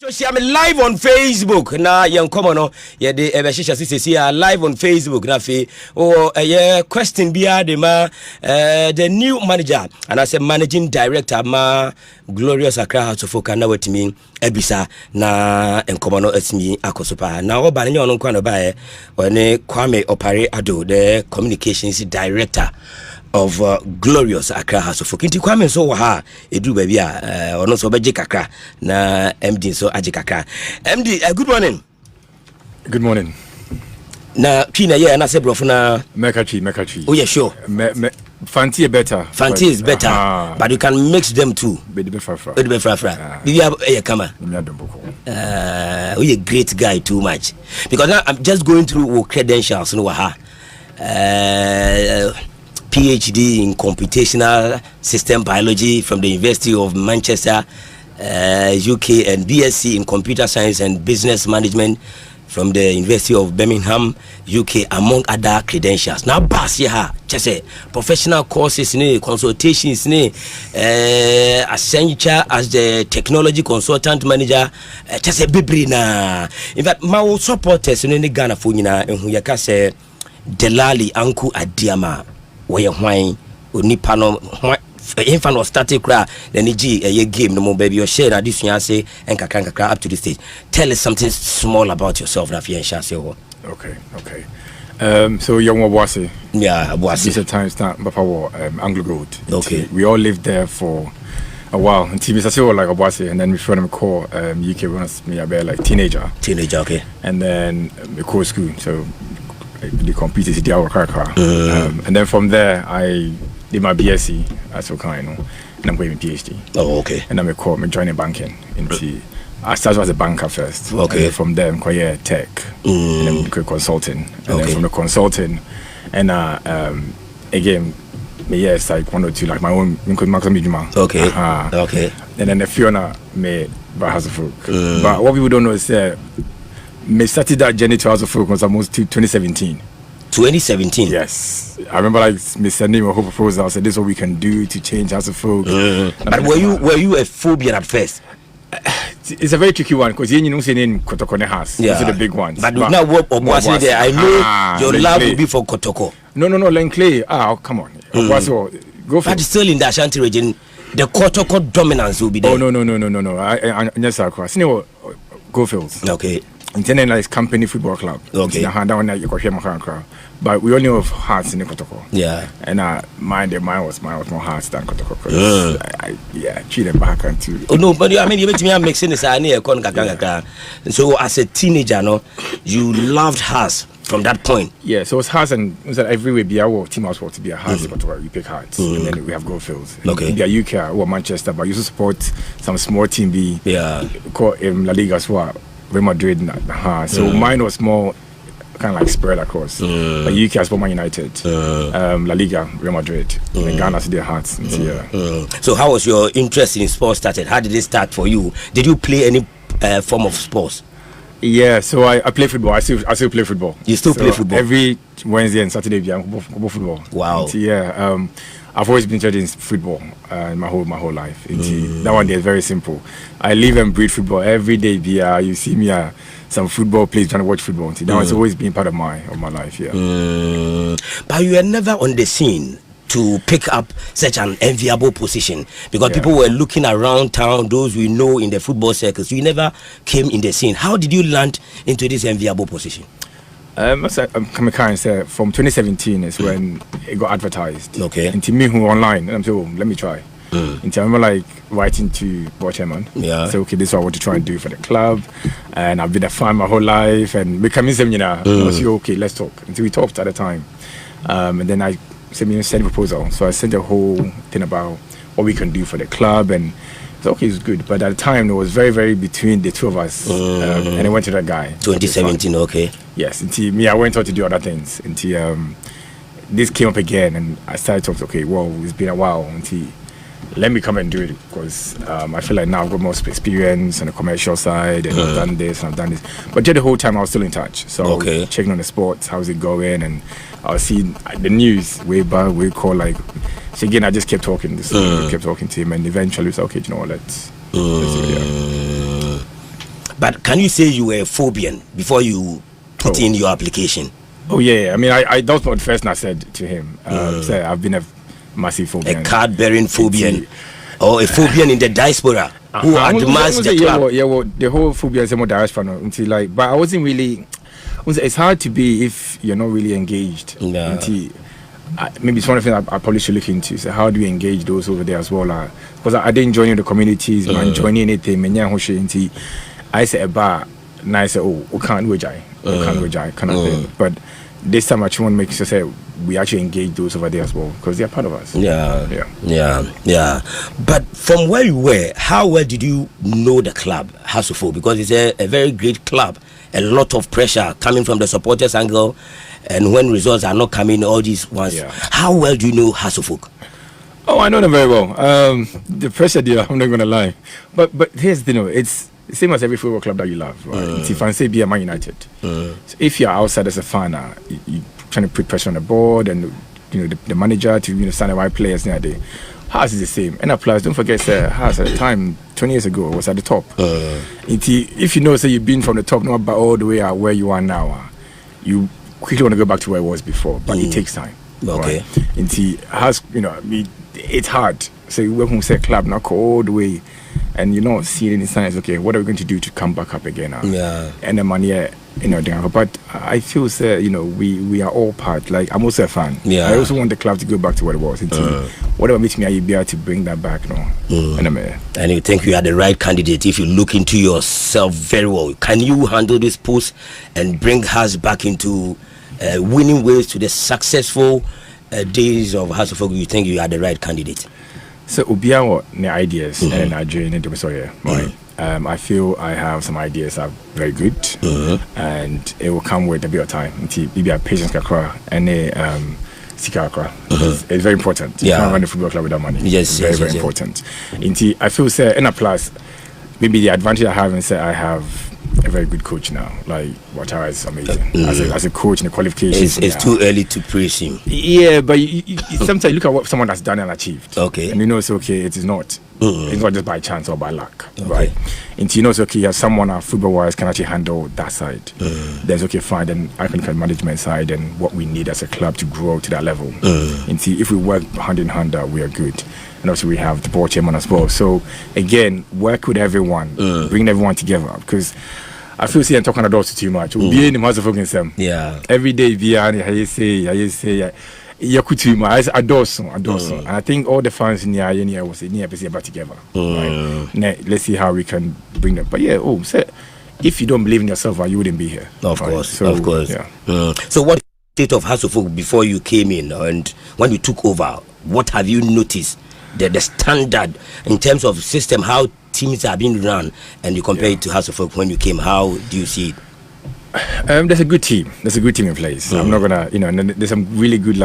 I'm live on Facebook. Na young common yeah the ebeshisha sisi live on Facebook. Na fe yeah question biya de ma the new manager and I say managing director ma Glorious Accra House of Folk na wetimi ebisa na enkomono esmi akosopa. Na oba ne ono kwa no ba one Kwame Opare Ado the communications director of Glorious Accra House of Folk. Inti Kwame so ha edu baby ono so beje kakra na MD so aje kakra. MD good morning. Good morning. Na kina ye na se brofo na Mekachi. Oh yeah sure. Fanti is better. Fanti is better, but you can mix them too. Be fra. Bibi e kama. We a great guy too much. Because now I'm just going through credentials no ha. PhD in computational system biology from the University of Manchester, UK, and BSc in computer science and business management from the University of Birmingham, UK, among other credentials. Now, pass here, just say professional courses, consultations, Accenture as the technology consultant manager, just say bibrina. In fact, my supporters in the Ghana for you and who you can say Delali Anku Adiama. Where wine nipa no infant was started cry then a game no more baby or share this you say and kakra up to the stage. Tell us something small about yourself na fian sha say. Okay. So young Abwasi. Yeah, Abwasi. This time start Bapa Anglo Gold. Okay. We all lived there for a while until Mr. Say like Abwasi, and then we found him call UK when I was like teenager, okay. And then we call school so the computer is there and then from there I did my BSc as well kind and I'm going to PhD. Oh okay. And then me joining banking I started as a banker first. Okay. And from there I'm quite tech and then consulting and then from the consulting and again yes like 1 or 2 like my own okay. Okay. And then the Fiona made by House of Folk. But what people don't know is that me started that journey to House of Folk was almost 2017. 2017? Yes. I remember like me sending a whole proposal. I said this is what we can do to change House of Folk. But were you a phobia at first? It's a very tricky one because you know saying Kotoko has. Those are the big ones. But now what there I know your love will be for Kotoko. No, Lenkley. Come on. Go for but still in the Ashanti region the Kotoko dominance will be there. Oh no. I just across. Goldfields. Okay. And then like company football club. Okay. But we only have hearts in the Kotoko. Yeah. And mine was more hearts than Kotoko. I cheated back into. Oh no, but I mean you me mixing this idea so as a teenager, no, you loved hearts from that point. Yeah, so it's hearts and it was everywhere be our team house to be a hearts, but we pick hearts. And then we have Goldfields. Okay. Be a UK or Manchester, but you used to support some small team be called La Liga as well. Real Madrid, so mine was more kind of like spread across. Like UK has Man United, La Liga, Real Madrid, and Ghana to their hearts. So how was your interest in sports started? How did it start for you? Did you play any form of sports? Yeah, so I play football. I still play football. You still play football? Every Wednesday and Saturday, I go football. Wow. I've always been interested in football my whole life. That one day is very simple. I live and breathe football every day. You see me some football plays trying to watch football. That one's always been part of my life. Yeah. But you are never on the scene to pick up such an enviable position because people were looking around town. Those we know in the football circles, you never came in the scene. How did you land into this enviable position? From 2017 is when it got advertised. Okay. And to me who online, and I'm saying, let me try. And I remember like writing to board chairman. Yeah. Say, okay, this is what I want to try and do for the club, and I've been a fan my whole life, and becoming seminar. I was like, okay, let's talk. Until we talked at the time, and then I sent a proposal. So I sent a whole thing about what we can do for the club, and it's okay, it's good. But at the time, it was very, very between the two of us, and I went to that guy. 2017, okay. Yes, until me, I went on to do other things. Until this came up again, and I started talking. Okay, well, it's been a while. Until let me come and do it because I feel like now I've got more experience on the commercial side, and I've done this and I've done this. But just the whole time I was still in touch. So checking on the sports, how's it going, and I was seeing the news way back. We call like. So again, I just kept talking. Kept talking to him, and eventually we said, okay, you know what, let's do it. But can you say you were a Phobian before you put in your application? Oh yeah. I mean, I that was what first I said to him. So I've been a massive Phobian. A card-bearing Phobian, or a Phobian in the diaspora who admires the club. Well, the whole Phobia is more diaspora until like, but I wasn't really. It's hard to be if you're not really engaged. Yeah. Until, maybe it's one of the things I probably should look into. So how do we engage those over there as well? Because I didn't join in the communities, man, joining anything. I said a bar, and I said, we can't do it, kind of thing. But this time I actually want to make sure say we actually engage those over there as well because they're part of us. Yeah. But from where you were, how well did you know the club, Hasselhoff? Because it's a very great club. A lot of pressure coming from the supporters angle, and when results are not coming, all these ones. Yeah. How well do you know Hasselhoff? Oh, I know them very well. The pressure there, I'm not going to lie. But here's the thing, it's the same as every football club that you love, right? If I say be a Man United, so if you're outside as a fan, you're trying to put pressure on the board and the manager to sign the right players nowadays. Haas is the same. And plus, don't forget, Haas at the time, 20 years ago, was at the top. If you know, say you've been from the top, not about all the way out where you are now, you quickly want to go back to where it was before, but it takes time. Okay. Right? Haas, it's hard. So you work with a club, not go all the way, and you're not seeing any signs. Okay, what are we going to do to come back up again now? Yeah. And the money, but I feel, we are all part. Like I'm also a fan. Yeah. I also want the club to go back to what it was. Whatever makes me, I'll be able to bring that back. And you think you are the right candidate if you look into yourself very well. Can you handle this post and bring us back into winning ways to the successful days of Hasselhoff? You think you are the right candidate? So Ubiawa the ideas and I join into right. I feel I have some ideas that are very good, and it will come with a bit of time. Maybe a patience and Sikakra. It's very important. You can't run the football club without money. Yes, it's very important. I feel and a plus, maybe the advantage I have is that I have a very good coach now. Like Ouattara is amazing as a coach in the qualifications. It's too early to praise him. Yeah, but you sometimes you look at what someone has done and achieved. Okay, and it's okay. It is not. It's not just by chance or by luck, right? And it's okay. As someone football-wise can actually handle that side. There's okay, fine. Then I can look at management side and what we need as a club to grow to that level. And if we work hand in hand, we are good. And also we have the board chairman as well. So again, work with everyone, bring everyone together because I feel I'm talking about too much. We'll be in the massive focus. Yeah. Every day, I say. Yakutuma, Adorson. And I think all the fans in the was about together. Right? Now, let's see how we can bring them. But if you don't believe in yourself, you wouldn't be here. Of course. Yeah. So what state of Hasselhoff before you came in and when you took over, what have you noticed? The standard in terms of system, how teams are being run, and you compare it to Hasselhoff when you came, how do you see it? There's a good team. There's a good team in place. I'm not gonna, and there's some really good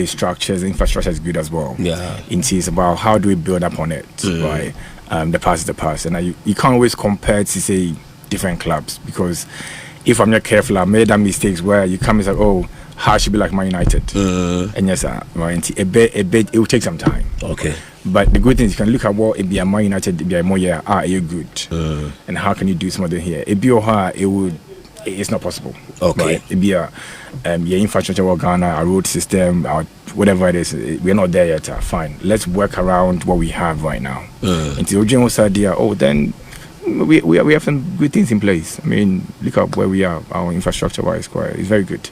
structures. Infrastructure is good as well. Yeah. It's about how do we build up on it, right? The past is the past, and you can't always compare to say different clubs because if I'm not careful, I made that mistakes where you come and say, oh, how should be like Man United, and yes, right? It will take some time. Okay. But the good thing is you can look at what it be a Man United, it be a more you're good, and how can you do something here? It be or it would. It's not possible. Okay. Right? It'd be your infrastructure, Ghana, our road system, our whatever it is. We're not there yet. Fine. Let's work around what we have right now. Until Ojen said, then we have some good things in place. I mean, look at where we are. Our infrastructure-wise, it's very good.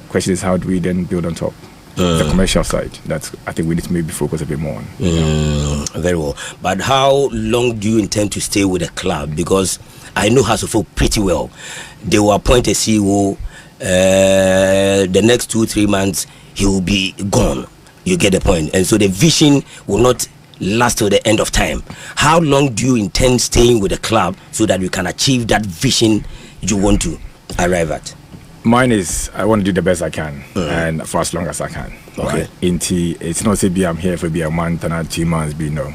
Question is, how do we then build on top? The commercial side. I think we need to maybe focus a bit more on. Very well. But how long do you intend to stay with the club? Because I know Hasselhoff pretty well. They will appoint a CEO. The next 2-3 months, he will be gone. You get the point. And so the vision will not last till the end of time. How long do you intend staying with the club so that you can achieve that vision you want to arrive at? Mine is I want to do the best I can and for as long as I can. Okay. Right? It's not say I'm here for a month and 2 months. No.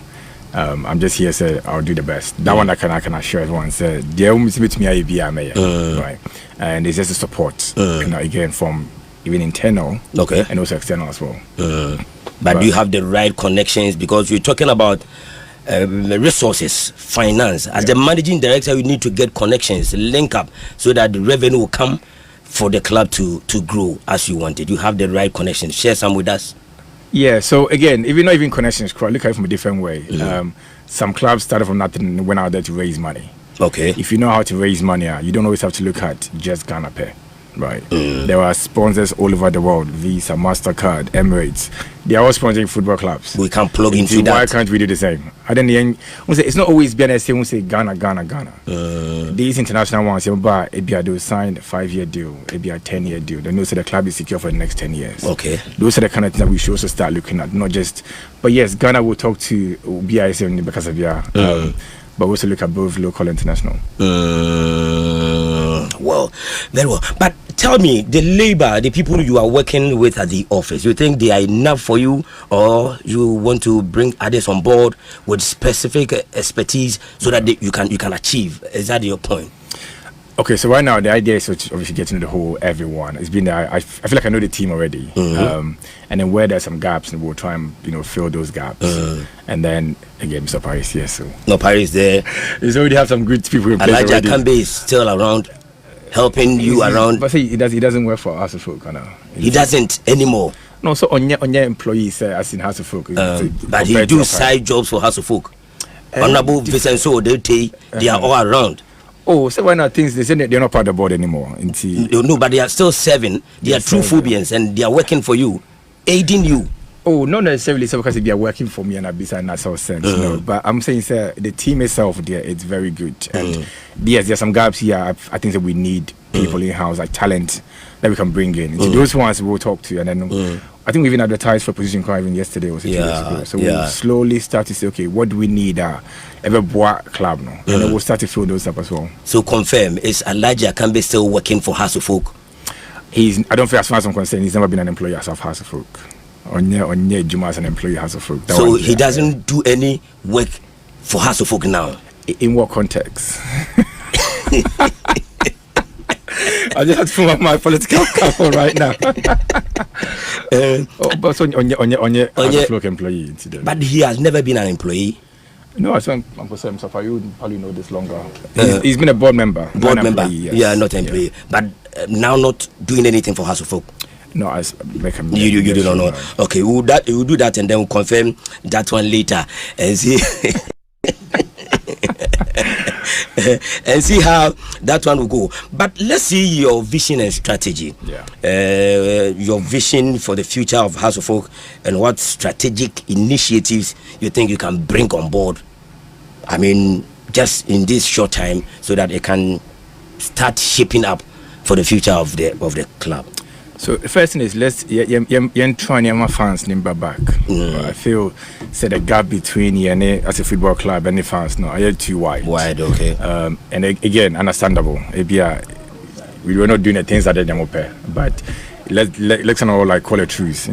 I'm just here. Say I'll do the best. That one I can assure everyone. Say the right, and it's just a support. Again from even internal, and also external as well. But do you have the right connections? Because you're talking about resources, finance. As the managing director, you need to get connections, link up, so that the revenue will come for the club to grow as you want it. You have the right connections. Share some with us. Yeah, so again, if you're not even connections, look at it from a different way. Some clubs started from nothing and went out there to raise money. Okay. If you know how to raise money, you don't always have to look at just Ghana Pay. Right. There are sponsors all over the world: Visa, MasterCard, Emirates. They are all sponsoring football clubs. We can plug into that. Why can't we do the same? I don't know. It's not always BNS. We say Ghana. These international ones, they'll sign a 5-year deal, maybe a 10-year deal. They know so the club is secure for the next 10 years. Okay. Those are the kind of things that we should also start looking at. Not just, but yes, Ghana will talk to BIC only because of but also look at both local and international. Well, very well. But tell me, the labor, the people you are working with at the office, you think they are enough for you, or you want to bring others on board with specific expertise so that you can achieve? Is that your point? Okay, so right now the idea is to obviously get to know the whole everyone. It's been I feel like I know the team already, and then where there's some gaps, and we'll try and fill those gaps. And then again, Mr. Paris here, so no Paris there. He's already have some good people in place Elijah already. Kambe is still around, helping you around. But see, he doesn't work for House of Folk now. He doesn't anymore. No, so on your employees as in House of Folk. But he do side jobs for House of Folk. Honorable Vincent So they are all around. Oh, so why not things they say they're not part of the board anymore? No, but they are still serving. They are true Phobians, and they are working for you, aiding you. Oh, not necessarily so because they are working for me and I'll be in that sort of sense. No, but I'm saying, sir, the team itself there, it's very good. And yes, there's some gaps here. I think that we need people in house, like talent that we can bring in. So those ones we'll talk to, and then I think we even advertised for position even yesterday or 2 days ago. So we'll slowly start to say, okay, what do we need? Ever board club now, and then we'll start to fill those up as well. So confirm, is Elijah Kambe still working for House of Folk? I don't feel, as far as I'm concerned, he's never been an employee of House of Folk. Onye Juma as an employee House of Folk. So he doesn't do any work for House of Folk now. In what context? I just have to put my political cap on right now. But on House of Folk employee. But he has never been an employee. No, I think Uncle Sam Safa, you probably know this longer. He's been a board member. Board member, employee, yes. Yeah, not employee. But now not doing anything for House of Folk. No, I make him. You do not know. Okay, we'll do that and then we'll confirm that one later and see. And see how that one will go. But let's see your vision and strategy. Your vision for the future of House of Folk and what strategic initiatives you think you can bring on board. I mean, just in this short time, so that it can start shaping up for the future of the club. So the first thing is let's try and fans number back. I feel the gap between as a football club and the fans are too wide. Okay. And again, understandable. We were not doing the things that they pay, but let's not like call it truth.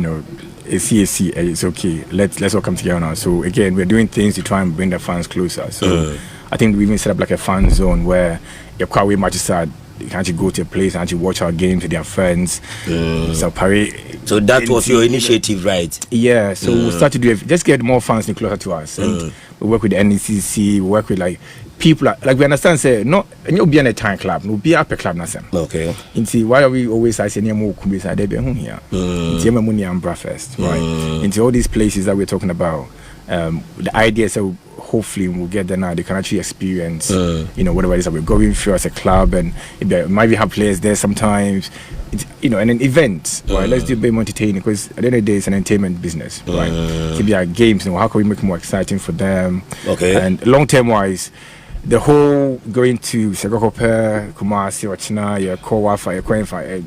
It's okay. Let's all come together now. So again, we're doing things to try and bring the fans closer. So I think we even set up like a fan zone where you're quite way much sad. You can actually go to a place and actually watch our games with their friends. So that was your initiative, right? Yeah, so we'll start to do it. Just get more fans closer to us. And we work with the NECC, we work with like people, like we understand, say, no, and you'll be in a time club, no be up a club, nothing. Okay. And see, why are we always saying, more Kubisa, they be home here? It's money and breakfast, right? Into all these places that we're talking about. The idea is that hopefully we'll get there now. They can actually experience, whatever it is that we're going through as a club, and it might be have players there sometimes. It's, and an event, right? Let's do a bit more entertaining, because at the end of the day, it's an entertainment business, right? It be our games, how can we make it more exciting for them? Okay. And long term wise, the whole going to Segokope, Kumasi, Wachina, your Kowafa, your Koenfa,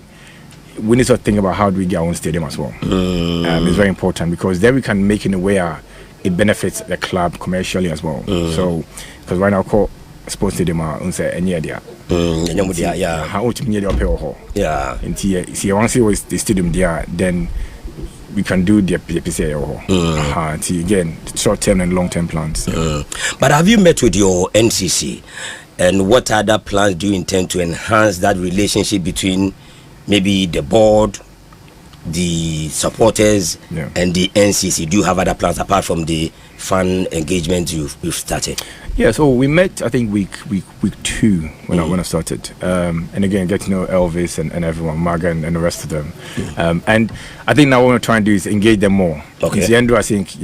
we need to think about how do we get our own stadium as well. It's very important, because then we can make it in a way it benefits the club commercially as well. So, because right now, sports stadium say any idea. How much money they pay? Yeah. And see, once you the stadium there, then we can do the PPC. Again, short term and long term plans. But have you met with your NCC, and what other plans do you intend to enhance that relationship between maybe the board the supporters and the NCC? Do you have other plans apart from the fan engagement you've started? Yeah, so we met, I think, week 2 when I started. And again, get to know Elvis and everyone, Marga and the rest of them. And I think now what we're trying to do is engage them more. Okay. It's the end, I think,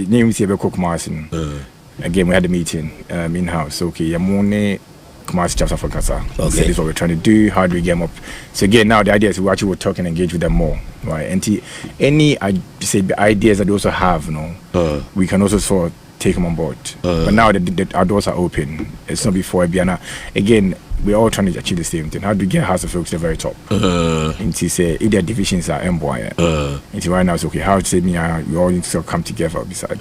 again, we had a meeting in-house. Okay, Yamone, Kumasi Chapter for Kasa. This is what we're trying to do. How do we get them up? So again, now the idea is we actually will talk and engage with them more. Right? And any ideas that they also have, we can also sort of take them on board. But now our doors are open. It's not before Biana. Again, we're all trying to achieve the same thing. How do we get House of Folk to the very top? And to say if their divisions are MBOY, and right now it's okay. How to say we all need to come together beside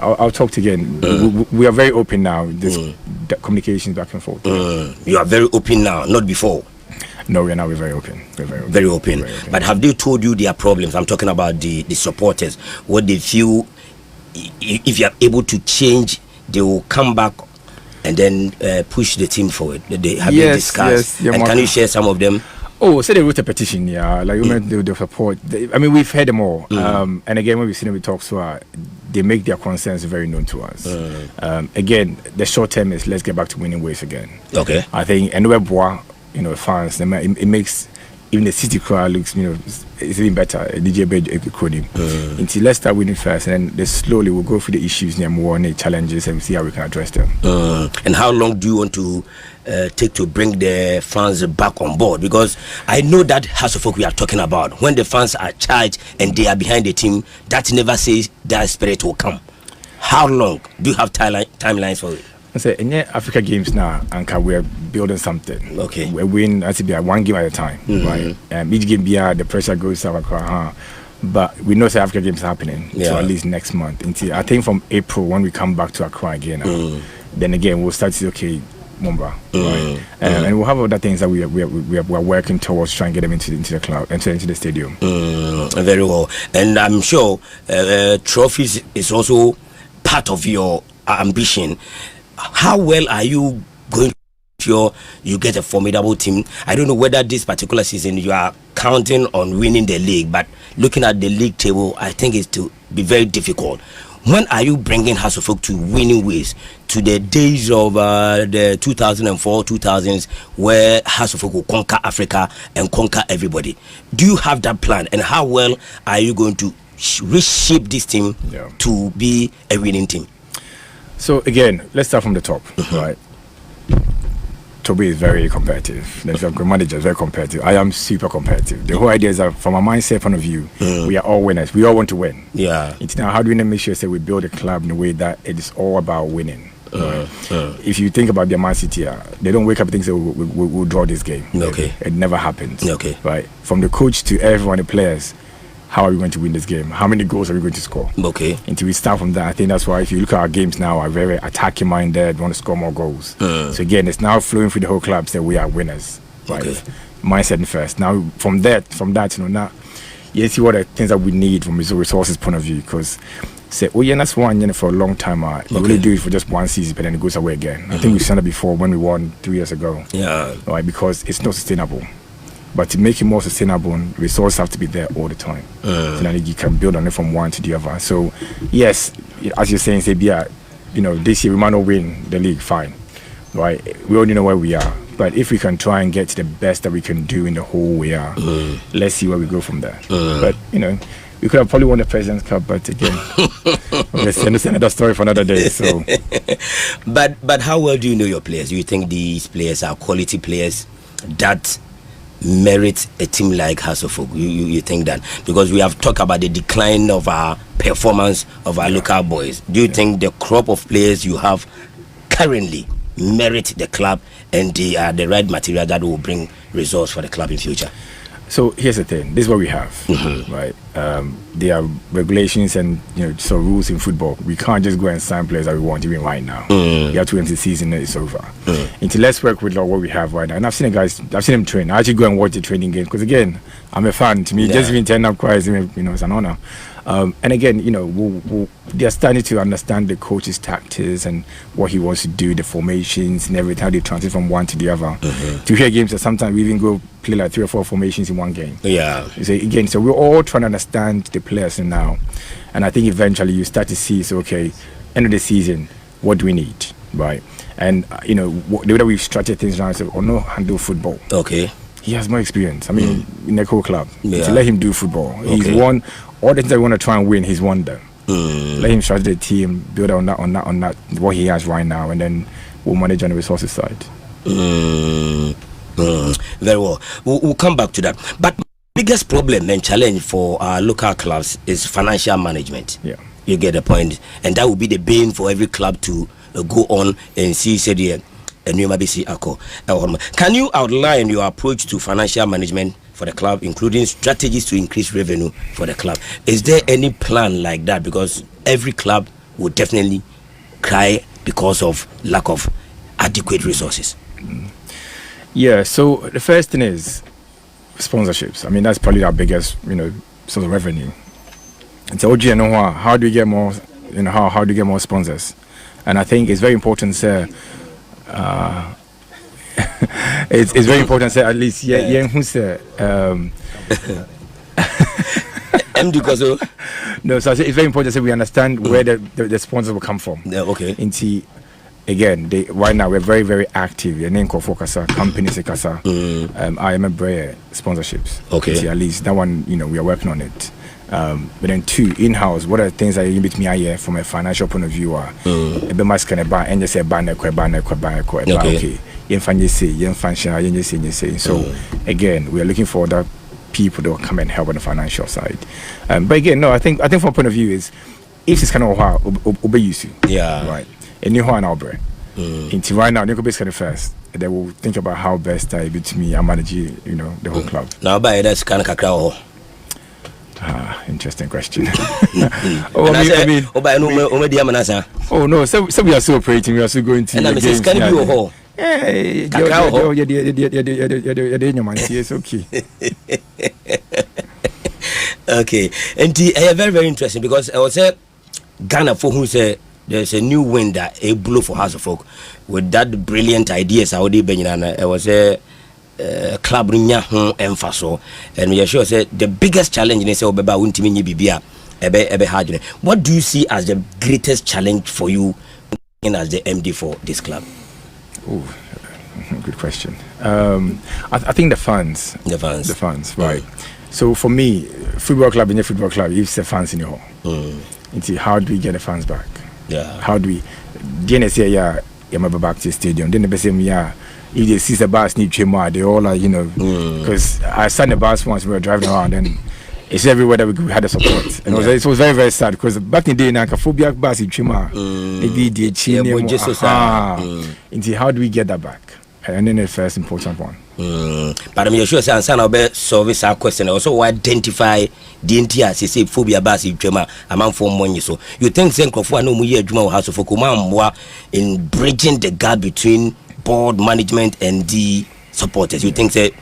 I'll talk to again. We are very open now. There's communications back and forth. You are very open now, not before. No, we're very open. Very open. But have they told you their problems? I'm talking about the supporters. What they feel. If you are able to change, they will come back and then push the team forward. They have been discussed. Yes, and can you share some of them? Oh, so they wrote a petition, like the support. We've heard them all. And again, when we see them, we talk to they make their concerns very known to us. Again, the short term is let's get back to winning ways again. Okay. I think anywhere bois, fans, it makes even the city crowd looks, it's even better. DJ Bed until let's start winning first, and then slowly we'll go through the issues and more challenges and see how we can address them. And how long do you want to take to bring the fans back on board? Because I know that House of Folk we are talking about, when the fans are charged and they are behind the team, that never says that spirit will come. How long do you have timelines for it? I say in Africa Games now, and we're building something. Okay. We win as it be one game at a time, right? Each game the pressure goes up. But we know South Africa Games happening so at least next month. Until I think from April when we come back to Accra again, then again we'll start to say, okay, Mumba, right? And we'll have other things that we are working towards trying to get them into the club, into the stadium. Very well. And I'm sure trophies is also part of your ambition. How well are you going to ensure you get a formidable team? I don't know whether this particular season you are counting on winning the league, but looking at the league table, I think it's to be very difficult. When are you bringing House of Folk to winning ways, to the days of the 2004, 2000s, where House of Folk will conquer Africa and conquer everybody? Do you have that plan? And how well are you going to reshape this team to be a winning team? So again, let's start from the top, right? Toby is very competitive. The manager is very competitive. I am super competitive. The whole idea is that from a mindset point of view, we are all winners. We all want to win. Yeah. It's now how do we make sure that we build a club in a way that it is all about winning? Right? If you think about the Man City, they don't wake up and think that we'll draw this game. Okay. It never happens. Okay. Right. From the coach to everyone, the players. How are we going to win this game? How many goals are we going to score? Okay. Until we start from that, I think that's why if you look at our games now, are very attacking minded, want to score more goals. So again, it's now flowing through the whole club that we are winners. Right? Okay. Mindset first. Now from that, now you see what the things that we need from resources point of view. Because say, that's one for a long time. You really do it for just one season, but then it goes away again. I think we've seen that before when we won 3 years ago. Yeah. Right, because it's not sustainable. But to make it more sustainable, resources have to be there all the time. So that you can build on it from one to the other. So, yes, as you're saying, this year we might not win the league, fine. Right? We already know where we are. But if we can try and get to the best that we can do in the whole we are, let's see where we go from there. But, we could have probably won the President's Cup, but again, let's understand another story for another day. So, But how well do you know your players? Do you think these players are quality players that merit a team like House of Folk? You think that? Because we have talked about the decline of our performance of our local boys. Do you think the crop of players you have currently merit the club and they are the right material that will bring results for the club in future? So here's the thing. This is what we have, right? there are regulations and so rules in football. We can't just go and sign players that we want even right now. You have to wait until the season is over. Until let's work with what we have right now. And I've seen the guys, I've seen them train. I actually go and watch the training game because again, I'm a fan. To me, just even turn up quiet, it's an honor. And again, they're starting to understand the coach's tactics and what he wants to do, the formations and everything, how they transit from one to the other. To hear games that sometimes we even go play like 3 or 4 formations in one game. So we're all trying to understand the players now. And I think eventually you start to see, okay, end of the season, what do we need, right? And, the way that we've structured things now is, no handle football. Okay. He has more experience. I mean, in the whole club. To let him do football. He's won all the things that we want to try and win. He's won them. Let him structure the team, build on that, what he has right now, and then we'll manage on the resources side. Very well. We'll come back to that. But biggest problem and challenge for our local clubs is financial management. Yeah, you get the point, and that will be the bane for every club to go on and see. Said here. Can you outline your approach to financial management for the club, including strategies to increase revenue for the club? Is there any plan like that? Because every club would definitely cry because of lack of adequate resources. Yeah, so the first thing is sponsorships. I mean, that's probably our biggest, source of revenue. And so, how do we get more, how do we get more sponsors? And I think it's very important, sir. It's very important to say at least who say no, so I say it's very important to say we understand where the sponsors will come from. Into again, right now we're very, very active. Your name called Focasa, companies Kasa. I am a brand sponsorships. So at least that one, we are working on it. But then 2, in-house, what are the things that you meet me here from a financial point of view? And just say so again, we are looking for other people that will come and help on the financial side. But again, no, I think from a point of view is if it's kind of how obey you see. Right. And you and our brand. Until right now, you could be kind of first. They will think about how best I be to me and manage the whole club. Now by that's kind of cacao. Interesting question. Oh no, so we are still operating, we are still going to the games. Can you go? It's okay. Okay, and very, very interesting because I was saying Ghana for who say there's a new wind that a blow for House of Folk with that brilliant ideas. I was a club emphasis, and we are sure say the biggest challenge in say obeba untimi bibia ebe hard. What do you see as the greatest challenge for you as the MD for this club? Good question. I think the fans, right? So for me, football club, if the fans in your home, how do we get the fans back? How do we? DNS you're back to the stadium. Then the same if they see the bus need more, they all are, because I saw the bus once we were driving around and it's everywhere that we had the support. And it was very, very sad because back in the day, Nakaphobia bus in Chima, maybe the how do we get that back? And then the first important one. But I'm sure Sansan will service our question. Also identify the entire phobia bus in Chima among 4 months. So you think Zenkofu no Muya Juma House of Okuma in bridging the gap between board management and the supporters? You think say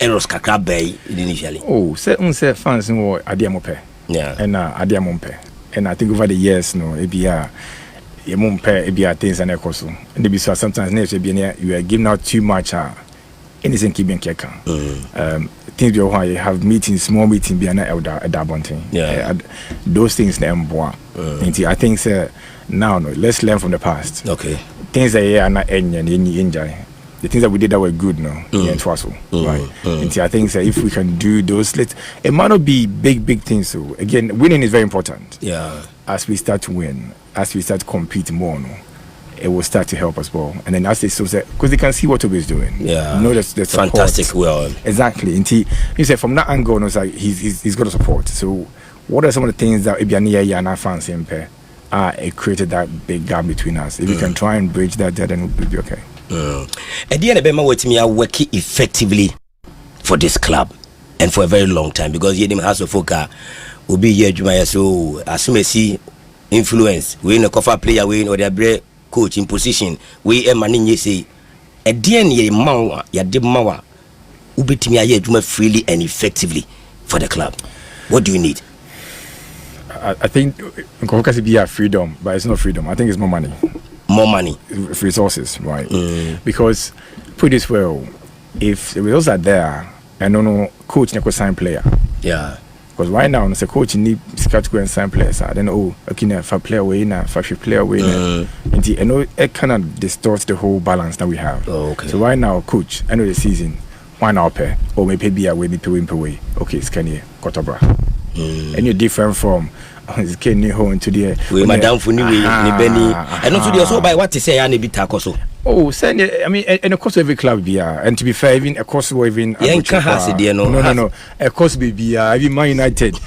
errors kakra bay initially? Say fans no adiamope. And adiamompe. And I think over the years ebia yemompe ebia things and ekoso. And be so sometimes you are giving out too much anything keeping keka. Things be why you have meetings, small meetings be an elder adabonting. Those things na mboa. I think say now let's learn from the past. Things that are not enjoy. The things that we did that were good, right? And I think if we can do those, it might not be big things. So again, winning is very important. As we start to win, as we start to compete more, it will start to help us well. And then as they so say, because they can see what Toby is doing. That's fantastic. Well, exactly. And you say from that angle, he's got to support. So what are some of the things that Ibiania and our fans impair? It created that big gap between us. If we can try and bridge that, then we'll be okay. At the end of the day, we are working effectively for this club. and for a very long time, because you House of Folk will be here so as soon as see influence we in a cover player we or the coach in position we a man in say a DNA mawa ya de mawa ubetimi aye adwuma freely and effectively for the club. What do you need? I think Nkoka be a freedom, but it's not freedom. I think it's more money. More money, resources, right? Because put this well, if the results are there, I don't know coach never sign player. Yeah. Because right now, as a coach, you need to go and sign players. I don't know, okay, if a player away now, if a player away now, and I know it kind of distorts the whole balance that we have. Oh, okay. So right now, coach, end of the season, why not pay? Or maybe be away, be win per way. Okay, it's Kenny Kotobra. And you're different from it's Kenny home to the we Madame Funi, Benny, and also the so by what to say, I need to tackle so. Oh, send I mean, and of course, every club be and to be fair, even a course even no, a course be even Man United.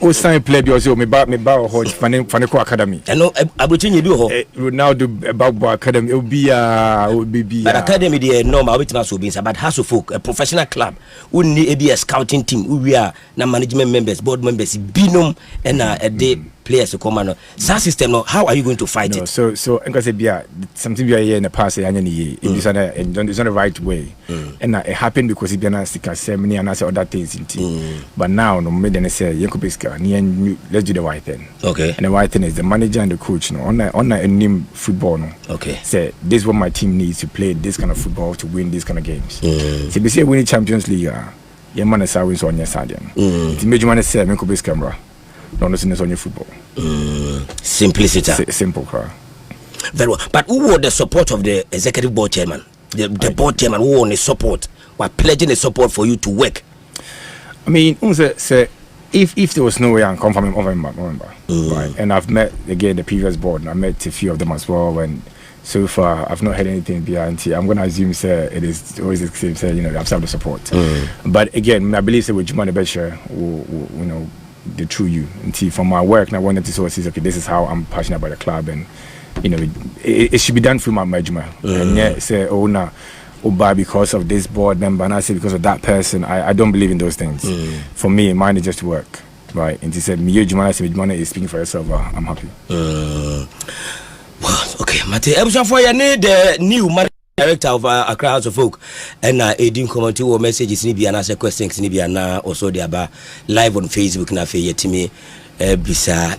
O sign play be also me ba hot Faneko Academy. I know Abutin you do Ronaldo about Academy. It will be but Academy the normal with us will be about House of Folk, a professional club. We need be a scouting team. We are na management members, board members, binum and a day players to come on. That system now, how are you going to fight it? So I'm gonna say something we are here in the past it's not the right way. And it happened because it been a sticker ceremony and other things in team. But now no me then say let's do the right thing. Okay. And the right thing is the manager and the coach on a name football no. Okay. Say this is what my team needs to play this kind of football to win this kind of games. So they say winning Champions League your man is wins on your stadium. It's major man say me could be camera. No nothing on your football. Simplicity. Simple car. Very well. But who was the support of the executive board chairman? The board chairman who won the support, were pledging the support for you to work. I mean, say if there was no way I'm confirming November, right? And I've met again the previous board, and I met a few of them as well. And so far, I've not heard anything beyond. I'm going to assume, sir, it is always the same. Say, I've had the support. But again, I believe, say, with Jumani Besher, the true you. And see, from my work, and I wanted to sort of see, okay, this is how I'm passionate about the club, and it should be done through my management. And yet, say, oh no. By because of this board member, and I say because of that person, I don't believe in those things. For me, mine is just work, right? And he said, "Me, Jumana is speaking for yourself. I'm happy." Well, okay, Mate. For you need the new director of Accra House of Folk, and Edin comment or messages ni bi na say questions ni bi na also they about live on Facebook na fe yetimi bisa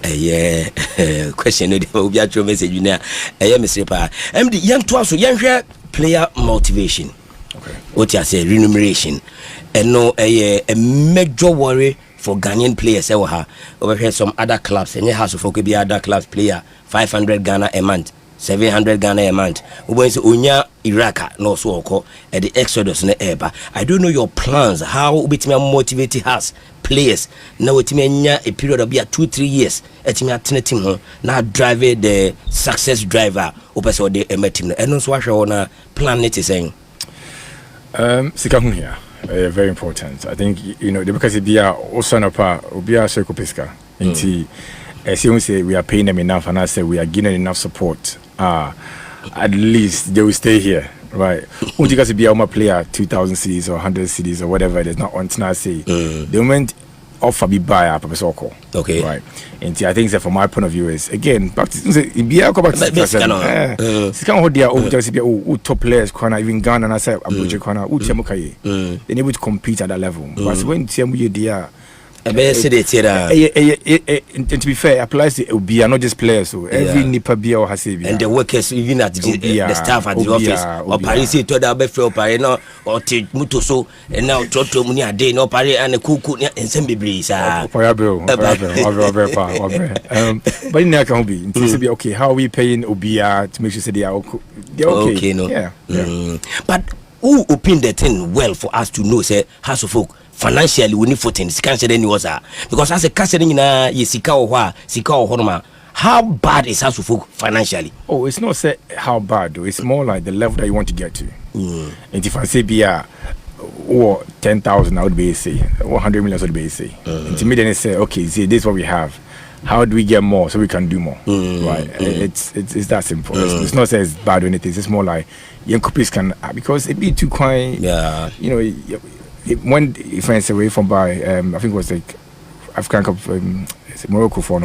question no dey obi atro message ni Mr. Pa. MD yan to aso yan hwe player motivation. Okay. What you say remuneration. And no a major worry for Ghanaian players over here some other clubs and House of Folk be other clubs player 500 Ghana a month. 700 Ghana a month. We say Unya Iraka no so oko at the Exodus na eba. I don't know your plans. How bit me motivate us players. Now it me a period of 2-3 years. Et me atene team ho na drive the success driver opeso the team. And also what you plan it is saying. Sika here. Very important. I think the because it be also na pa obi a so Pesca. Nti as you say we are paying them enough and I say we are giving enough support. At least they will stay here, right? Only because be a player 2,000 cities or 100 cities or whatever it is, not on I say the moment offer be buy up okay, right? And I think that from my point of view is again back to be a back to top players corner even Ghana and I say Abuja corner they able to compete at that level. But when they are and to be fair, applies to be not just players. So every nipa be or has and the workers even at the staff at the office or Paris to the Befro Parino or Mutoso and now Toto Munia Day no Paris and a cuckoo and some breeze. But in there can be to be okay. How are we paying Obia to make sure they are okay? No? Yeah. But who opened the thing well for us to know? Say House of Folk. Financially, we need 14. Because as a casting na Sika or Horma, how bad is House of Folk financially? Oh, it's not say how bad though. It's more like the level that you want to get to. And if I say be 10,000, I would be say 100 million would be say. And to me, then they say, okay, see, this is what we have. How do we get more so we can do more? Right? It's that simple. It's not say it's bad or anything. It's more like young couples can because it be too quiet. when friends away from by, I think it was like African Cup, Morocco for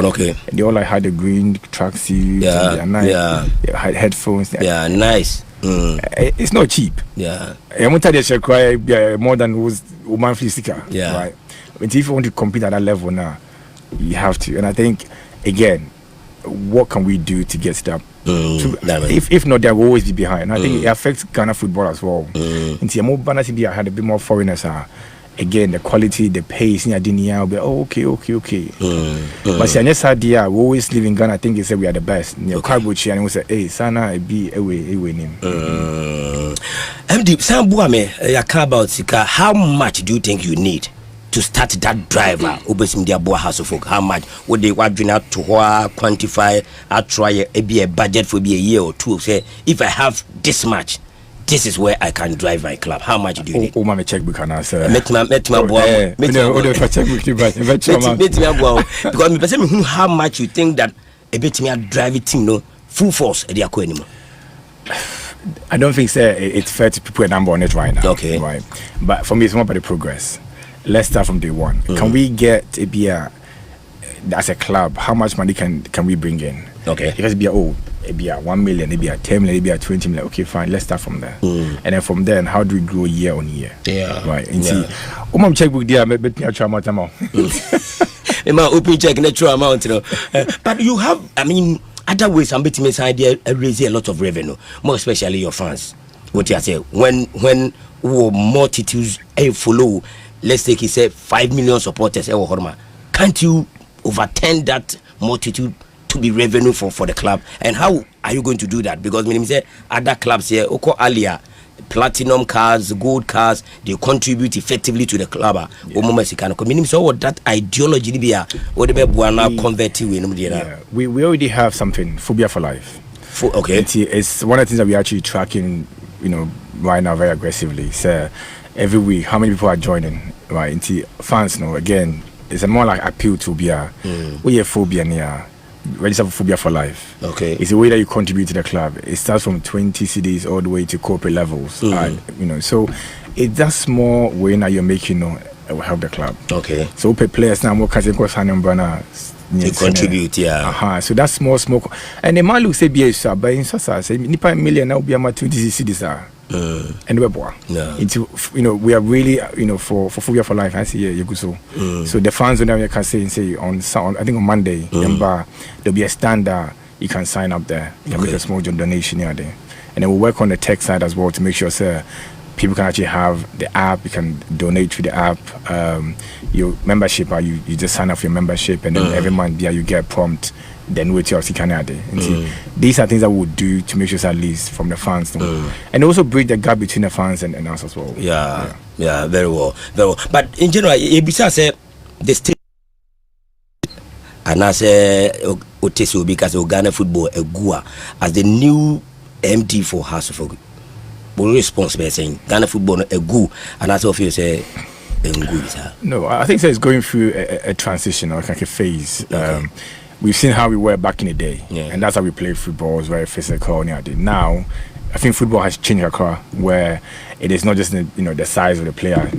okay. They all like had the green tracksuits, they had headphones. Yeah, nice. It's not cheap. Yeah, I want to say cry more than was monthly sticker. Yeah, right. But if you want to compete at that level now, you have to. And I think again, what can we do to get that? If not, they will always be behind. I think it affects Ghana football as well. And see, more banners had a bit more foreigners. Again, the quality, the pace, will be okay. But see, next idea, we always live in Ghana. I think they say we are the best. Okay. And we say, hey, Sana, be away name. MD, Sambuame, about Sika. How much do you think you need to start that driver? Obesim dia boa house folk. How much would they want to quantify? I try a budget for be a year or two. Say, if I have this much, this is where I can drive my club. How much do you need? My checkbook and answer. Met my boy. Because me person how much you think that a bit me drive it thing no full force at the anymore. I don't think it's fair to put a number on it right now. Okay. Right. But for me, it's more about the progress. Let's start from day one. Can we get a beer as a club? How much money can we bring in? Okay. It has to be 1 million, maybe 10 million, maybe 20 million. Okay, fine. Let's start from there. And then from there, how do we grow year on year? Yeah. Right. And see, my checkbook there, maybe I try my time. Open check natural amount, you know. But you have, I mean, other ways. I'm betting this idea raise a lot of revenue, more especially your fans. What you say when multitudes follow. Let's take, he said 5 million supporters. Can't you overturn that multitude to be revenue for the club? And how are you going to do that? Because when you say other clubs here, Oko Alia, platinum cars, gold cars, they contribute effectively to the club. So that ideology convert you. We already have something, Phobia for Life. Okay. It's one of the things that we're actually tracking, right now very aggressively. So every week, how many people are joining? Right, into fans now again, it's a more like appeal to be we have phobia near register for Phobia for Life. Okay, it's a way that you contribute to the club. It starts from 20 CDs all the way to corporate levels. So it's that small way now you're making it will help the club. Okay, so pay players now more because to contribute, so that's small, and the man looks say BS but in say nipa million now be about 20 CDs and we are really for Phobia for Life. I see so the fans when can say on I think on Monday there'll be a standard you can sign up there. You can make a small donation here there, and then we'll work on the tech side as well to make sure people can actually have the app. You can donate through the app. Your membership, you just sign up for your membership, and then every month you get prompt. Then wait till Canada. These are things that we'll do to make sure at least from the fans, and also bridge the gap between the fans and us as well. Yeah, very well. But in general, Ebisa said the state, and I say Oteso because Ghana football Egua as the new MD for House of responsible saying Ghana football Egu, and as of you say. No, I think it's going through a transition or like a phase. Okay. We've seen how we were back in the day, and that's how we played football. It was very physical. Now, I think football has changed across where it is not just the size of the player.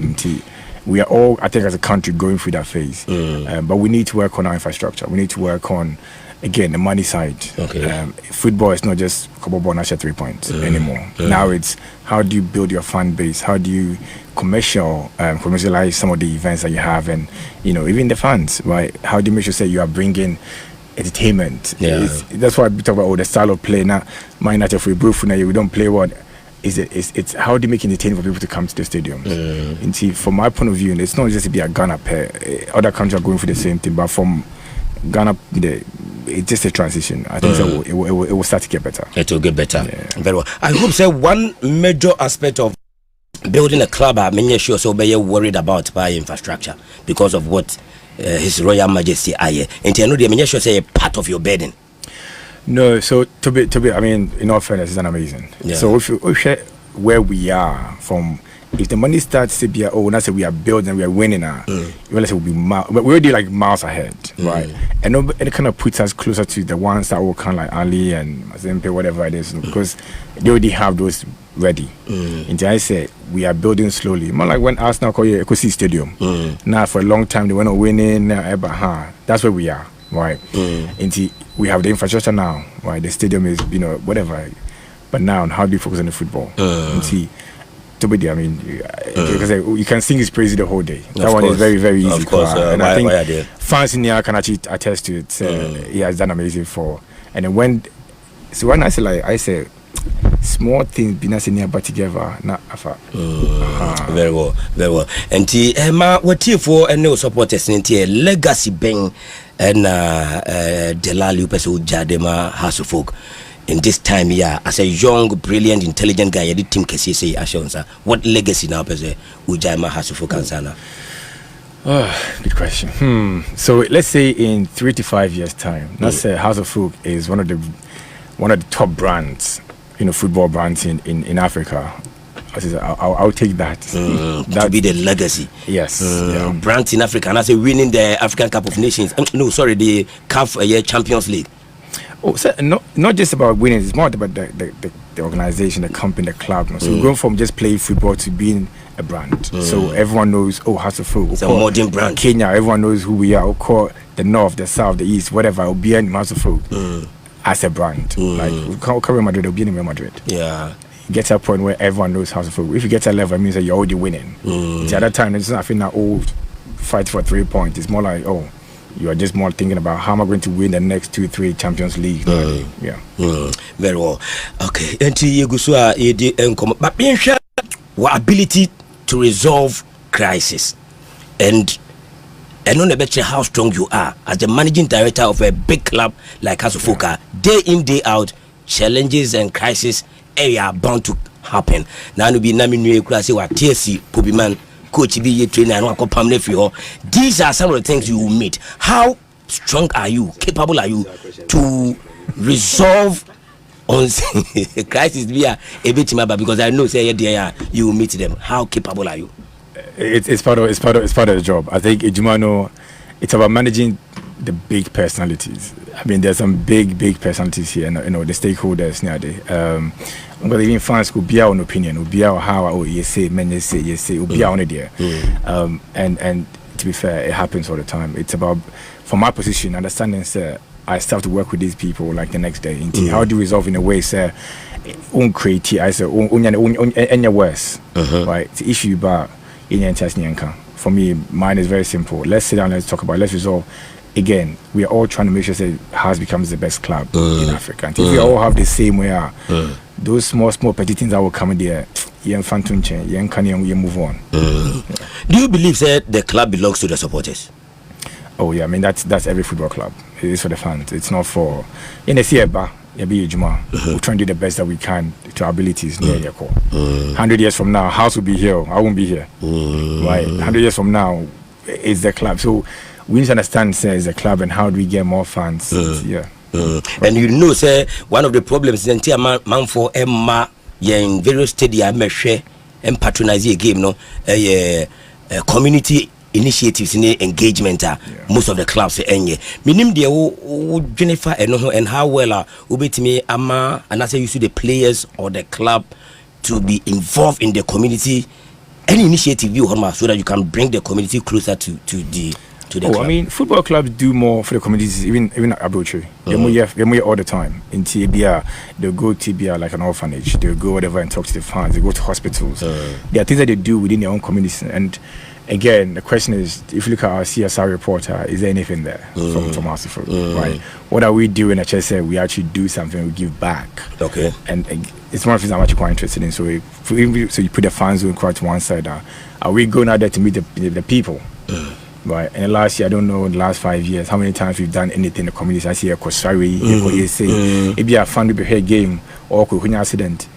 We are all, I think, as a country going through that phase. But we need to work on our infrastructure. We need to work on, again, the money side. Okay. Football is not just couple ball and 3 points anymore. Now it's how do you build your fan base? How do you commercialize some of the events that you have, and even the fans, right? How do you make sure you are bringing entertainment? That's why we talk about the style of play. Now, my United, if we don't play what it's how do you make entertaining for people to come to the stadium? And see, from my point of view, it's not just to be a Ghana pair. Other countries are going for the same thing, but from Ghana, it's just a transition. I think it will start to get better. It will get better. Very well. I hope one major aspect of building a club, I'm sure so be worried about by infrastructure because of what His Royal Majesty aye. And I know the sure say a part of your burden. No, so to be, I mean, in all fairness, it's an amazing. So if you where we are from if the money starts to be, oh, now say we are building, we are winning, you realize we'll be but we're already like miles ahead, right? And it kind of puts us closer to the ones that will kind of like Ali and Mazembe, whatever it is, because they already have those ready. And I say we are building slowly. More like when Arsenal call you Ecosi Stadium. Now for a long time they were not winning. That's where we are, right? And we have the infrastructure now, right? The stadium is, whatever. But now, how do you focus on the football? I mean, because you can sing his praise the whole day. That one is very, very easy. Of course, and I think fans in here can actually attest to it. He has done amazing for. And then when I say small things be not near but together, not afa. Very well. And what you for and no supporters in legacy bang and Delali Peso Jadema Hasselhoff. In this time here, as a young, brilliant, intelligent guy, the team can say, what legacy now, Ujaima Hasselhoff Kansana? Good question. So let's say in 3 to 5 years' time, let's say Hasselhoff is one of the top brands, football brands in Africa. I'll take that. That to be the legacy. Yes. Brands in Africa, and I say winning the African Cup of Nations. The CAF Champions League. Oh, so not just about winning. It's more about the organization, the company, the club. So we're going from just playing football to being a brand. So everyone knows, Hasselhoff. It's a modern brand. Kenya, everyone knows who we are. Of course, the north, the south, the east, whatever. It'll be in Hasselhoff as a brand. Like Real Madrid, it'll be in Real Madrid. Yeah. Get to a point where everyone knows Hasselhoff. If you get to a level, it means that you're already winning. The other time, it's not that old fight for 3 points. It's more like, you are just more thinking about how am I going to win the next 2-3 Champions League. Very well. Okay. But being sure our ability to resolve crisis and on the better how strong you are as the managing director of a big club like Hasselhoff. Day in, day out, challenges and crises are bound to happen. Now no be nami nwe kura say wa TSC Kobiman coach be ye trainer and ko pamle fi ho. These are some of the things you will meet. How strong are you, capable are you to resolve on crisis be a bit timaba, because I know say you will meet them. How capable are you? It's part of the job. I think Ejumano, it's about managing the big personalities. I mean, there's some big personalities here, the stakeholders nowadays. But even fans could be our opinion, would be our how you say, men say, would be our idea. And to be fair, it happens all the time. It's about, from my position, understanding, sir, I still have to work with these people like the next day. How do you resolve in a way, sir? Uncreate, I say, any worse, right? The issue about for me, mine is very simple. Let's sit down, let's talk about it, let's resolve. Again, we are all trying to make sure that Hearts becomes the best club in Africa. And if we all have the same way, those small petty things that will come in there, you move on. Do you believe that the club belongs to the supporters? Oh yeah, I mean that's every football club. It is for the fans. It's not for in the Sieba. We'll try and do the best that we can to our abilities. 100 years from now, House will be here. I won't be here. Right? 100 years from now, it's the club. So we need to understand, say, it's a club, and how do we get more fans? And say one of the problems is that man for Emma in various stadiums and patronize a game, community initiatives in engagement. Most of the clubs minim de Jennifer and how well ubetimi ama and I say you see the players or the club to be involved in the community. Any initiative you have so that you can bring the community closer to the club. I mean, football clubs do more for the communities, even Abuchi. They all the time. In TBR, they'll go TBR like an orphanage. They'll go whatever and talk to the fans. They go to hospitals. There are things that they do within their own communities. And again, the question is, if you look at our CSR reporter, is there anything there from us? Right? What are we doing at HSA? We actually do something, we give back. Okay. And it's one of the things I'm actually quite interested in. So you put the fans who quite to one side. Are we going out there to meet the people? Right, and last year, I don't know, the last 5 years, how many times we've done anything in the community. I see a Kosari, if you have fun with a game or a accident,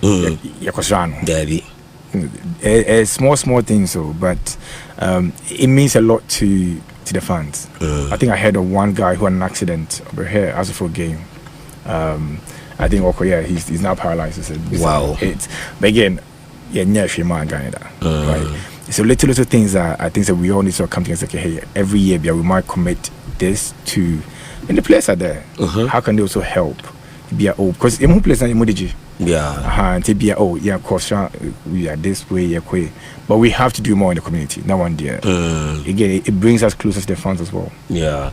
a small thing, but it means a lot to the fans. I think I heard of one guy who had an accident over here as a full game. I think he's now paralyzed. Wow. But again, right? So little things that I think that we all need to come together and say, hey, every year we might commit this to, and the players are there. How can they also help? Because the players are and to be of course we are this way, but we have to do more in the community. Now one day, again, it brings us closer to the fans as well. Now,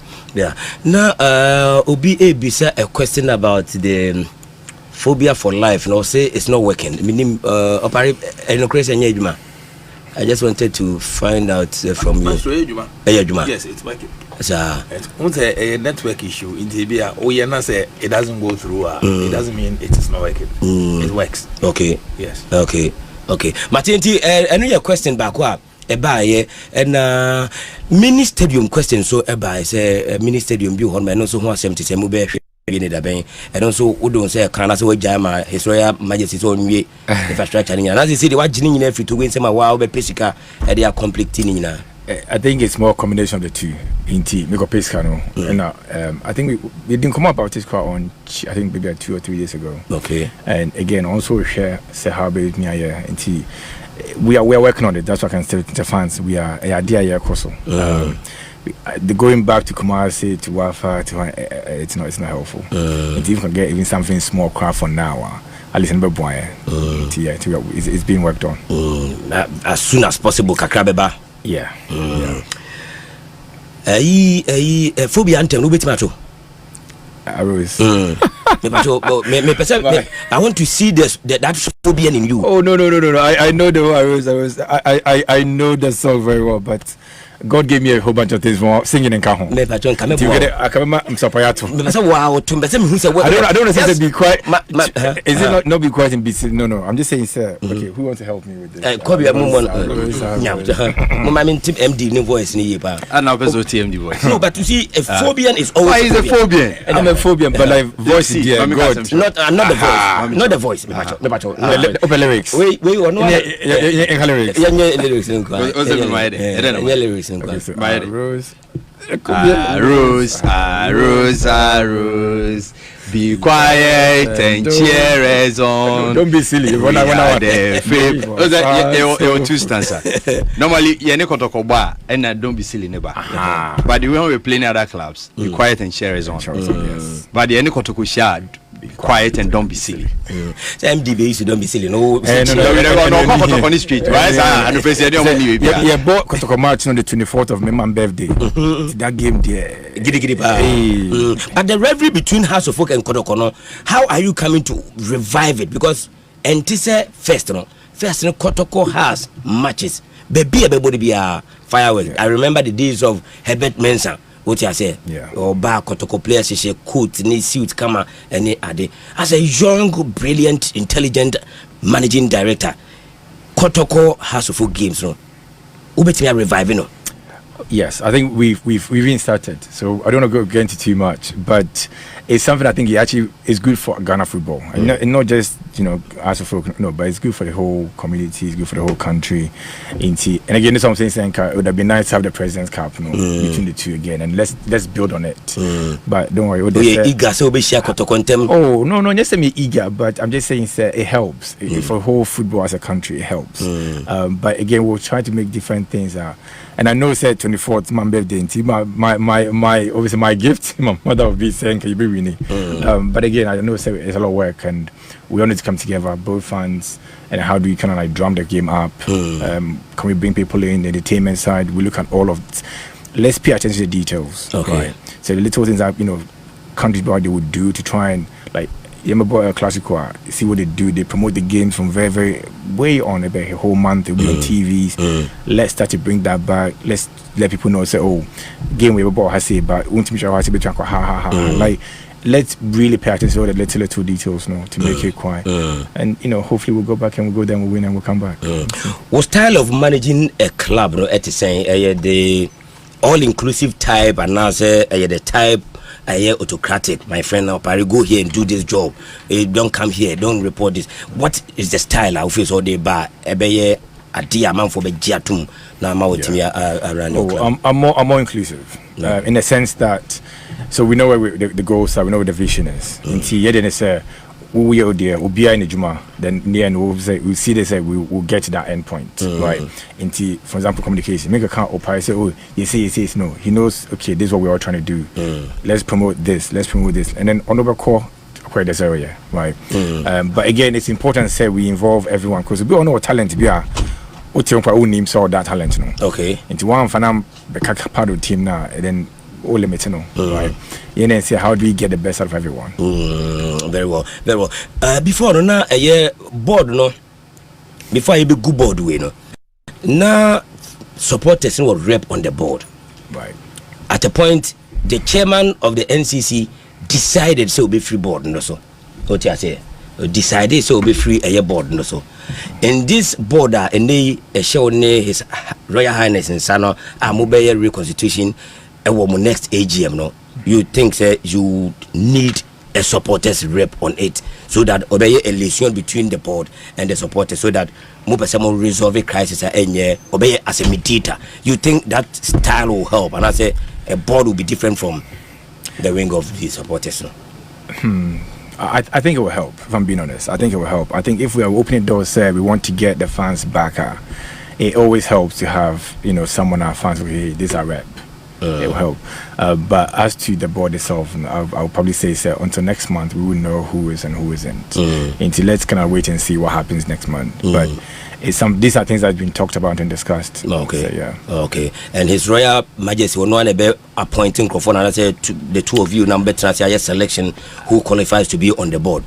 Obi Bisa a question about the phobia for life. You know, say it's not working. Meaning, I just wanted to find out from you. Yes, it's working. Once a network issue in Tibia, it doesn't go through. It doesn't mean it is not working. It works. Okay. Yes. Okay. Martinti, I know your question back. And mini stadium question. So, say mini stadium view on my no so 170 mobile. And also, we don't say Canada, so Jama, His Royal Majesty's own way infrastructure. And as you see, the what Jinin every to win some wow, be Pesica, and they are completing. I think it's more a combination of the two. In T, Miko Pescano, and I think we didn't come about this quite on. I think maybe 2 or 3 years ago. Okay. And again, also share Sehabe Nia in T. We are working on it. That's what I can say to the fans. We are a idea Koso. The going back to Kumasi to Wafa it's not helpful. If you can get even something small craft for now, at least in Babuaya, it's being worked on. As soon as possible, Kakrabeba. Yeah. Phobia anthem, no bit macho. Arose. I want to see that phobia in you. Oh no! I know the Arose. I know the song very well, but God gave me a whole bunch of things for singing in Kahon. I'm surprised. Wow, I don't want to say be quiet. Is it not be quiet in BC? No. I'm just saying, sir. Okay, who wants to help me with this? Kobe, I'm Team MD new voice in the and now there's TMD voice. No, but you see, a phobia is always. Why is a phobia? I'm a phobia, but like voice is there. God, not the voice, not the voice. Open lyrics. Wait, or no lyrics. Lyrics. Rose. Be quiet and cheer us on. Don't be silly. You're two stanza. Normally, you're not going and don't be silly, never. But when we're playing other clubs, be quiet and cheer us on. But you're not going to be quiet and don't be silly. MDB used to don't be silly. No, on the street. Yeah, bought Kotoko March on the 24th of my birthday. That game there. But the rivalry between House of Folk and Kotokono, how are you coming to revive it? Because Entise first, Kotoko has matches. Baby, everybody be a fireworks. I remember the days of Herbert Mensah. What I say, or back Kotoko players, she coat, ni suit, kama, any ade. As a young, brilliant, intelligent managing director, Kotoko has a full games, no. Ubeti reviving, no. Yes, I think we've even started. So I don't want to go into too much, but it's something I think it actually is good for Ghana football, and not just as a folk, no, but it's good for the whole community. It's good for the whole country. And again, that's what I'm saying. It would have been nice to have the President's Cup, between the two again, and let's build on it. But don't worry. Oh no, just say me eager, but I'm just saying it helps for whole football as a country. It helps. But again, we'll try to make different things. And I know said 24th my birthday. My obviously my gift. My mother will be saying, "Can you be winning?" But again, I know it's a lot of work, and we all need to come together, both fans, and how do we kind of like drum the game up? Can we bring people in the entertainment side? We look at all of it. Let's pay attention to the details. Okay. Right? So the little things that countries they would do to try and like. Yamaboy Classico, see what they do. They promote the games from very, very way on about a whole month. They'll be on TVs. Let's start to bring that back. Let's let people know. Say, oh, game we about has it, but like, let's really pay attention to all the little details, to make it quiet. And hopefully we'll go back and we'll go there, we'll win and we'll come back. What style of managing a club? At saying the all-inclusive type, and now say the type. Autocratic, my friend. Now, Pari, go here and do this job. Don't come here. Don't report this. What is the style I face all day? Bar, ebeye, a dear man for the jiatum. Now, I'm more inclusive in the sense that, so we know where the goals are. We know where the vision is. we will there, we'll be in the Juma, then in the end we'll see this, we'll get to that end point, right? Into, for example, communication. Make a count up, say, oh, you say, no. He knows, okay, this is what we're all trying to do. Let's promote this, and then on the call, quite this area, right? But again, it's important to say we involve everyone because we all know what talent we are. Who names all that talent, no? Okay. Into one fan, the part of the team now, and then all limit, right? You know, say how do we get the best out of everyone? Very well. Before a year board, no. Before you be good board, we know. Now supporters will rep on the board, right? At a point, the chairman of the NCC decided so be free board, no so. What you say? Decided so be free a year board, no so. In this border, and they show His Royal Highness and Sano, a mobile reconstitution. Next AGM, no, you think you need a supporters rep on it so that obey a relation between the board and the supporters so that more resolve a crisis and obey as a mediator. You think that style will help? And I say a board will be different from the wing of the supporters. No? I think it will help. If I'm being honest, I think it will help. I think if we are opening doors, we want to get the fans back. It always helps to have someone our fans will hey, this is our rep. It will help. But as to the board itself, I'll probably say until next month we will know who is and who isn't. Until let's kind of wait and see what happens next month. But these are things that have been talked about and discussed. Okay. So, yeah. Okay. And His Royal Majesty will not be appointing Crawford and I say the two of you number selection who qualifies to be on the board.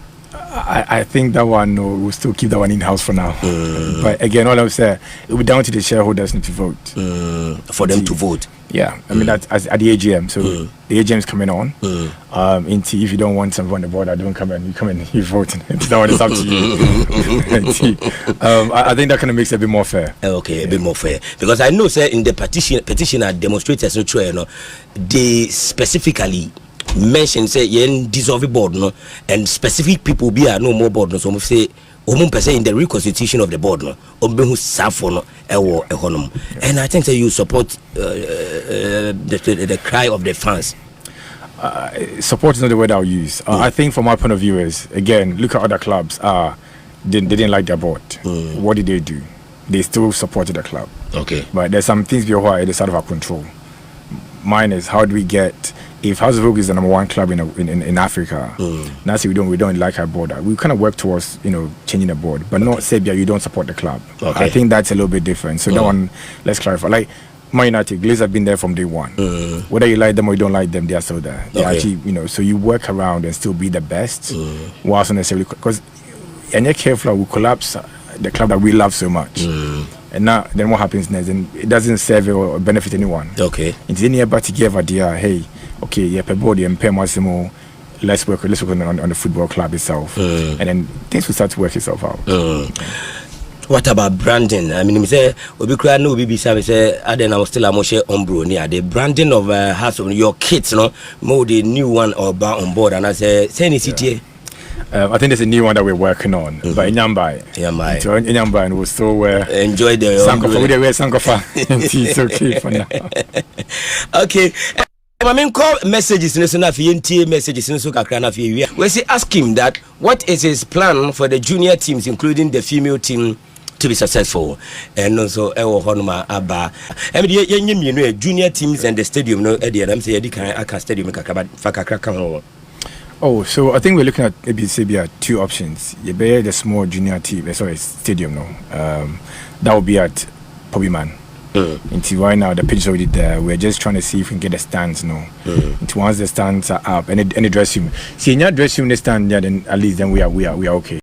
I think that one we'll still keep that one in house for now. But again, all I would say it will be down to the shareholders to vote. For them to vote. Yeah, I mean that's at the AGM. So the AGM is coming on. If you don't want someone on the board, don't come in. You come in, you vote. That one is up to you. I think that kind of makes it a bit more fair. Okay, a bit more fair because I know, sir, in the petitioner demonstrators, they specifically mention say yen dissolve board no and specific people be no more board no so we say in the reconstitution of the board no who suffer no and I think that you support the cry of the fans. Support is not the word I'll use. I think from my point of view is again look at other clubs they didn't like their board. What did they do? They still supported the club. Okay, but there's some things beyond it's out of our control. Mine is how do we get if House of Oak is the number one club in Africa, now say we don't like our board. We kind of work towards changing the board, but not say you don't support the club. Okay. I think that's a little bit different. So that one, let's clarify. Like Man United, Glazers have been there from day one. Whether you like them or you don't like them, they are still there. They actually, so you work around and still be the best, whilst not necessarily because and you're careful, we collapse the club that we love so much. And now, then what happens next? And it doesn't serve or benefit anyone. Okay. It's in here, but together, dear, hey, okay, yeah, per body and per Massimo, let's work on the football club itself. And then things will start to work itself out. What about branding? I mean, we say, we cry no BBC, we say, I don't know, still a Moshe Ombro near the branding of house of your kids, more the new one or bar on board. And I say, any city. I think there's a new one that we're working on, but in Yambai, and we'll still enjoy the Sankofa. We wear Sankofa. It's okay for now. Okay. I mean, call messages in the messages in the we say ask him that what is his plan for the junior teams, including the female team, to be successful, and also Honma Abba. I mean, junior teams and the stadium. No, I'm saying I can stadium Fakaka. Oh, so I think we're looking at maybe two options. You bear the small junior team, stadium, that will be at Pobyman. Until right now, the pitch is already there. We're just trying to see if we can get the stands Until once the stands are up and the dressing room. See, in your dressing room, the stand, then at least then we are okay.